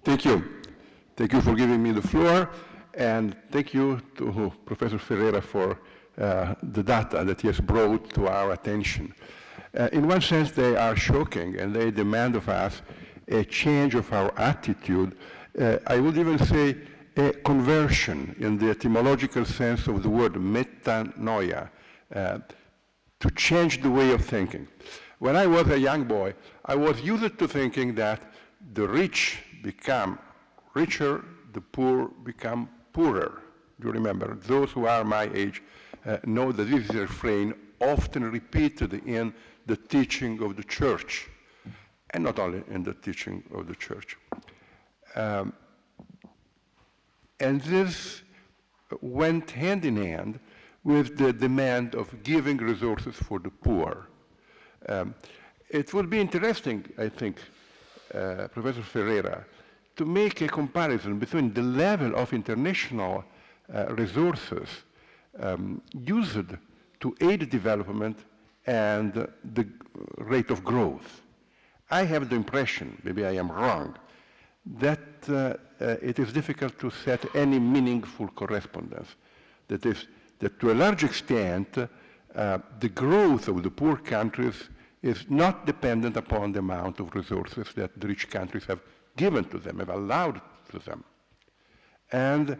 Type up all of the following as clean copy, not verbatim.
Thank you. Thank you for giving me the floor, and thank you to Professor Ferreira for the data that he has brought to our attention. In one sense, they are shocking, and they demand of us a change of our attitude. I would even say a conversion in the etymological sense of the word metanoia, to change the way of thinking. When I was a young boy, I was used to thinking that the rich become richer, the poor become poorer. Do you remember? Those who are my age know that this is a refrain often repeated in the teaching of the church, and not only in the teaching of the church. And this went hand in hand with the demand of giving resources for the poor. It would be interesting, I think, Professor Ferreira, to make a comparison between the level of international resources used to aid development and the rate of growth. I have the impression, maybe I am wrong, that it is difficult to set any meaningful correspondence. That is, that to a large extent, the growth of the poor countries is not dependent upon the amount of resources that the rich countries have given to them, have allowed to them. And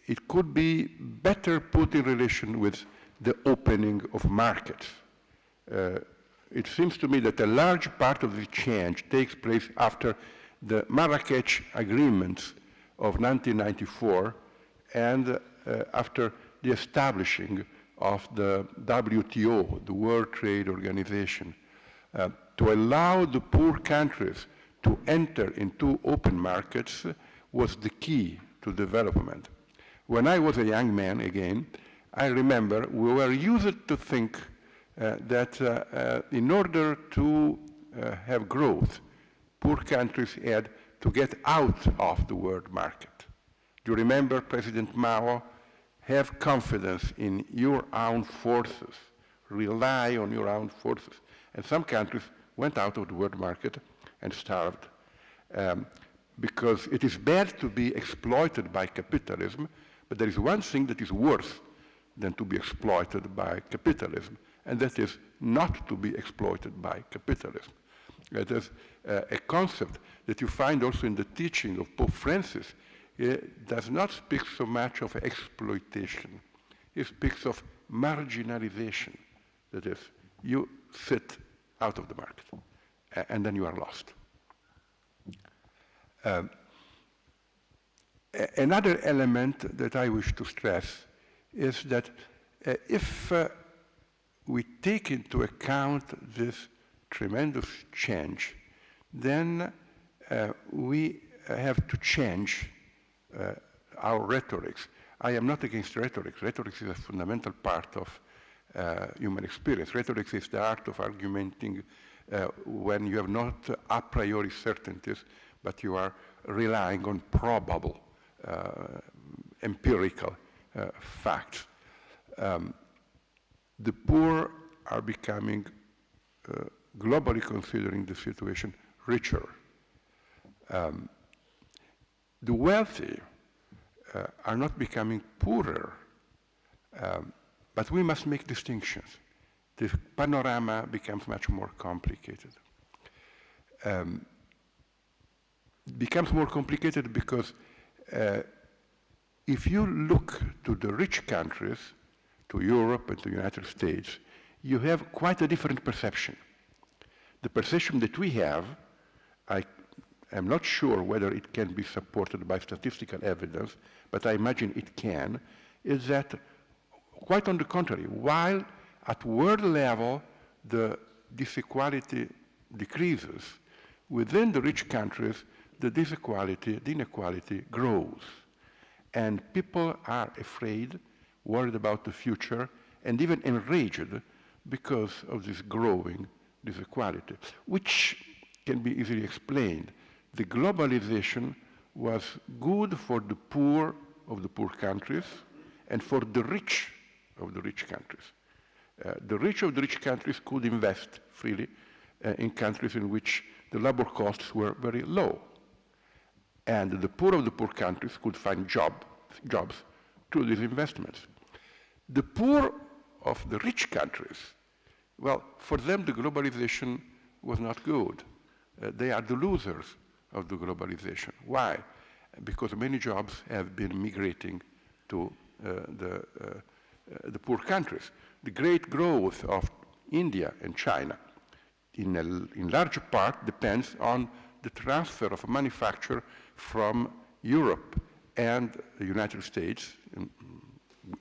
it could be better put in relation with the opening of markets. It seems to me that a large part of the change takes place after the Marrakech agreements of 1994 and after the establishing of the WTO, the World Trade Organization, to allow the poor countries to enter into open markets was the key to development. When I was a young man, again, I remember we were used to think that in order to have growth, poor countries had to get out of the world market. Do you remember President Mao? Have confidence in your own forces, rely on your own forces. And some countries went out of the world market and starved because it is bad to be exploited by capitalism, but there is one thing that is worse than to be exploited by capitalism, and that is not to be exploited by capitalism. It is a concept that you find also in the teaching of Pope Francis. It does not speak so much of exploitation. It speaks of marginalization. That is, you sit out of the market, and then you are lost. Another element that I wish to stress is that if we take into account this tremendous change, then we have to change our rhetorics. I am not against rhetoric. Rhetoric is a fundamental part of human experience. Rhetoric is the art of argumenting when you have not a priori certainties, but you are relying on probable, empirical facts. The poor are becoming, globally considering the situation, richer. The wealthy are not becoming poorer, but we must make distinctions. The panorama becomes much more complicated. It becomes more complicated because if you look to the rich countries, to Europe and to the United States, you have quite a different perception. The perception that we have, I am not sure whether it can be supported by statistical evidence, but I imagine it can, is that quite on the contrary, while at world level the disequality decreases, within the rich countries the inequality grows. And people are afraid, worried about the future, and even enraged because of this growing disequality, which can be easily explained. The globalization was good for the poor of the poor countries and for the rich of the rich countries. The rich of the rich countries could invest freely in countries in which the labor costs were very low. And the poor of the poor countries could find jobs through these investments. The poor of the rich countries, well, for them the globalization was not good. They are the losers of the globalization. Why? Because many jobs have been migrating to the poor countries. The great growth of India and China in large part depends on the transfer of manufacture from Europe and the United States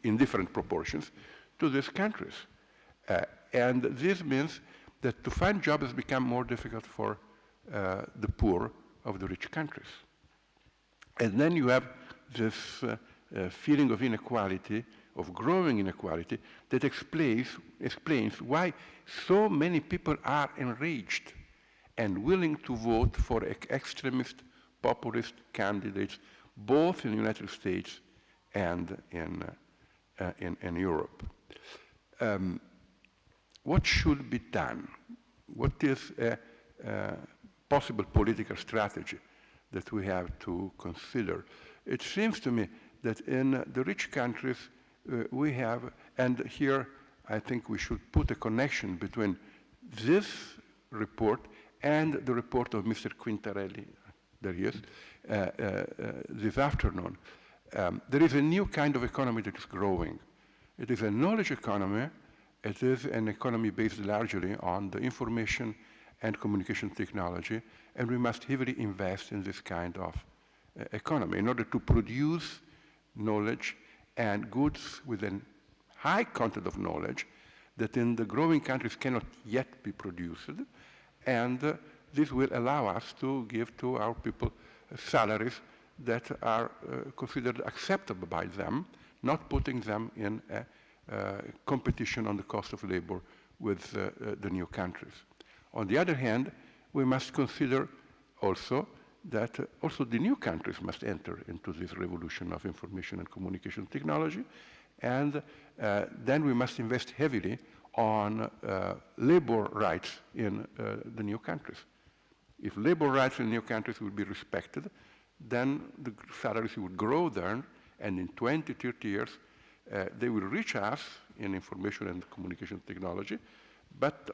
in different proportions to these countries. And this means that to find jobs has become more difficult for the poor of the rich countries. And then you have this feeling of inequality, of growing inequality, that explains why so many people are enraged and willing to vote for extremist, populist candidates, both in the United States and in Europe. What should be done? What is a possible political strategy that we have to consider? It seems to me that in the rich countries we have, and here I think we should put a connection between this report and the report of Mr. Quintarelli, there he is, this afternoon. There is a new kind of economy that is growing. It is a knowledge economy. It is an economy based largely on the information and communication technology, and we must heavily invest in this kind of economy in order to produce knowledge and goods with a high content of knowledge that in the growing countries cannot yet be produced, and this will allow us to give to our people salaries that are considered acceptable by them, not putting them in a competition on the cost of labor with the new countries. On the other hand, we must consider also that also the new countries must enter into this revolution of information and communication technology, and then we must invest heavily on labor rights in the new countries. If labor rights in new countries will be respected, then the salaries will grow there, and in 20, 30 years, they will reach us in information and communication technology, but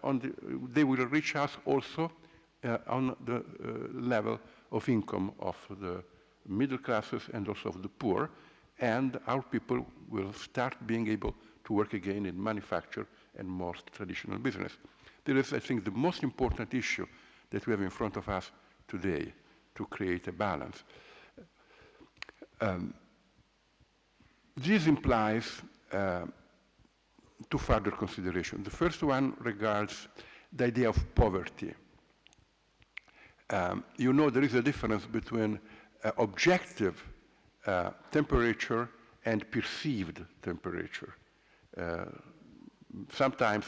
they will reach us also on the level of income of the middle classes and also of the poor, and our people will start being able to work again in manufacture and more traditional business. This is, I think, the most important issue that we have in front of us today to create a balance. This implies two further considerations. The first one regards the idea of poverty. You know there is a difference between objective temperature and perceived temperature. Sometimes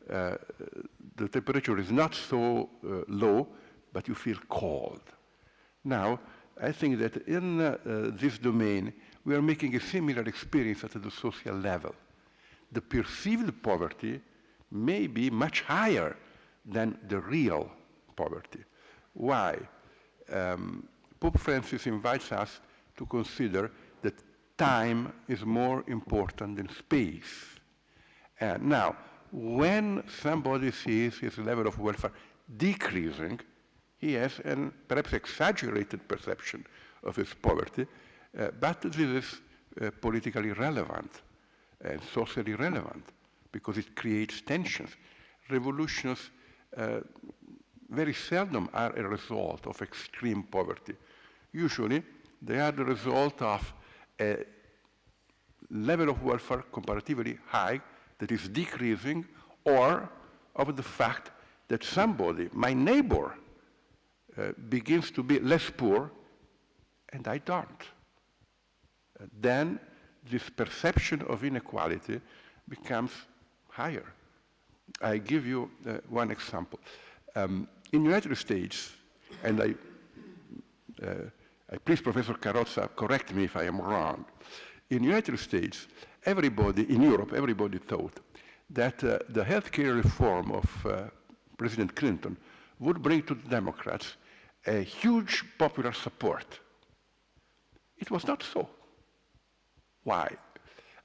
the temperature is not so low, but you feel cold. Now, I think that in this domain, we are making a similar experience at the social level. The perceived poverty may be much higher than the real poverty. Why? Pope Francis invites us to consider that time is more important than space. And now, when somebody sees his level of welfare decreasing, he has an perhaps exaggerated perception of his poverty, but this is politically relevant and socially relevant because it creates tensions. Revolutions very seldom are a result of extreme poverty. Usually, they are the result of a level of welfare comparatively high that is decreasing, or of the fact that somebody, my neighbor, begins to be less poor, and I don't. Then this perception of inequality becomes higher. I give you one example. In the United States, and I please Professor Carrozza correct me if I am wrong. In the United States, in Europe, everybody thought that the healthcare reform of President Clinton would bring to the Democrats a huge popular support. It was not so. Why?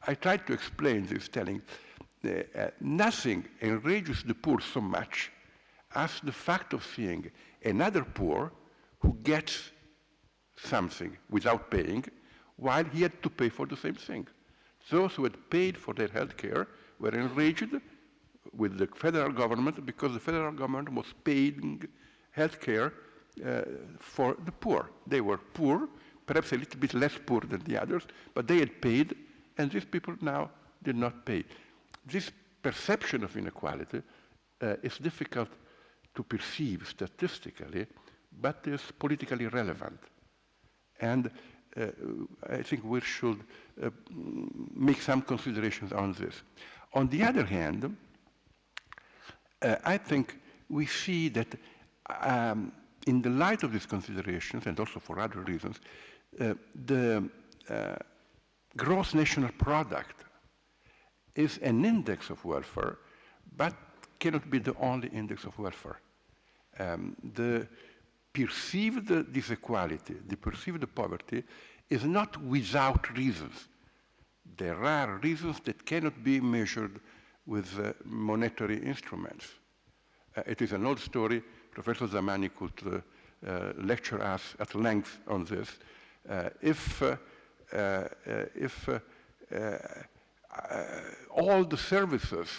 I tried to explain this, telling nothing enrages the poor so much as the fact of seeing another poor who gets something without paying, while he had to pay for the same thing. Those who had paid for their health care were enraged with the federal government because the federal government was paying health care for the poor. They were poor, perhaps a little bit less poor than the others, but they had paid, and these people now did not pay. This perception of inequality is difficult to perceive statistically, but is politically relevant. And I think we should make some considerations on this. On the other hand, I think we see that in the light of these considerations, and also for other reasons, the gross national product is an index of welfare, but cannot be the only index of welfare. The perceived disequality, the perceived poverty, is not without reasons. There are reasons that cannot be measured with monetary instruments. It is an old story. Professor Zamani could lecture us at length on this. If all the services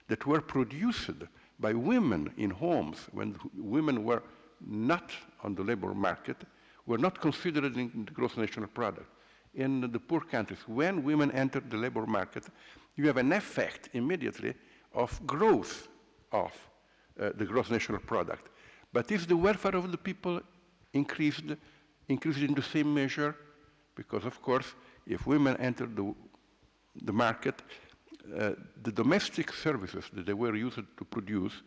that were produced by women in homes when women were not on the labor market were not considered in the gross national product. In the poor countries, when women enter the labor market, you have an effect immediately of growth of the gross national product. But is the welfare of the people increased in the same measure? Because, of course, if women enter the market, the domestic services that they were used to produce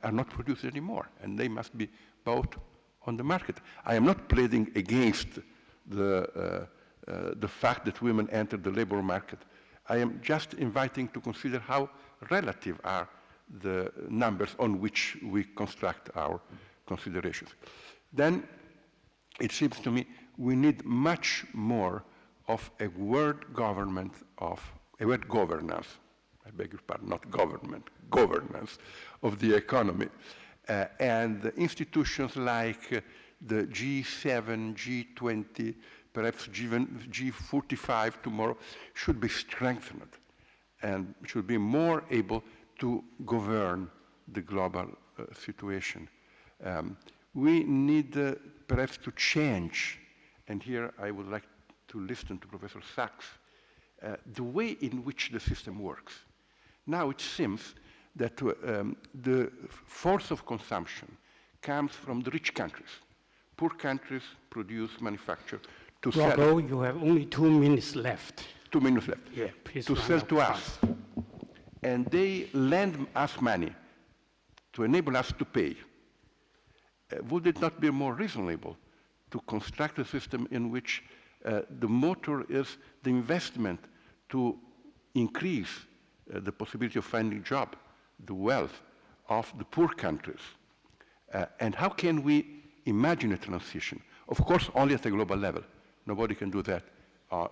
are not produced anymore, and they must be bought on the market. I am not pleading against the fact that women enter the labor market. I am just inviting to consider how relative are the numbers on which we construct our considerations. Then it seems to me we need much more of a word governance, I beg your pardon, not government, governance of the economy. And institutions like the G7, G20, perhaps G45 tomorrow should be strengthened and should be more able to govern the global situation. We need perhaps to change, and here I would like to listen to Professor Sachs, the way in which the system works. Now it seems that the force of consumption comes from the rich countries. Poor countries produce, manufacture to sell. Rocco, you have only 2 minutes left. 2 minutes left. Yeah, please. To sell to us. And they lend us money to enable us to pay. Would it not be more reasonable to construct a system in which the motor is the investment to increase the possibility of finding a job, the wealth of the poor countries? And how can we imagine a transition? Of course, only at a global level. Nobody can do that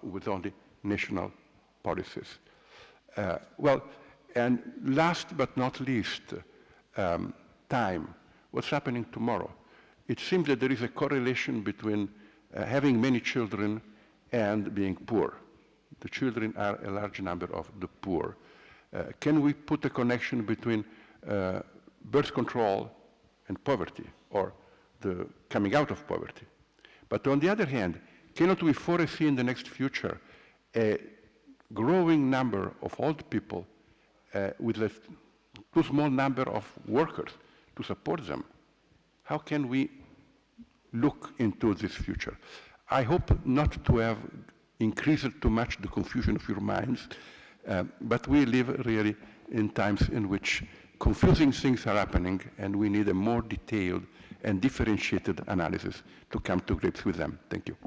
with only national policies. Well, and last but not least, time. What's happening tomorrow? It seems that there is a correlation between having many children and being poor. The children are a large number of the poor. Can we put a connection between birth control and poverty, or the coming out of poverty? But on the other hand, cannot we foresee in the next future a growing number of old people with a too small number of workers to support them? How can we look into this future? I hope not to have increased too much the confusion of your minds, but we live really in times in which confusing things are happening, and we need a more detailed and differentiated analysis to come to grips with them. Thank you.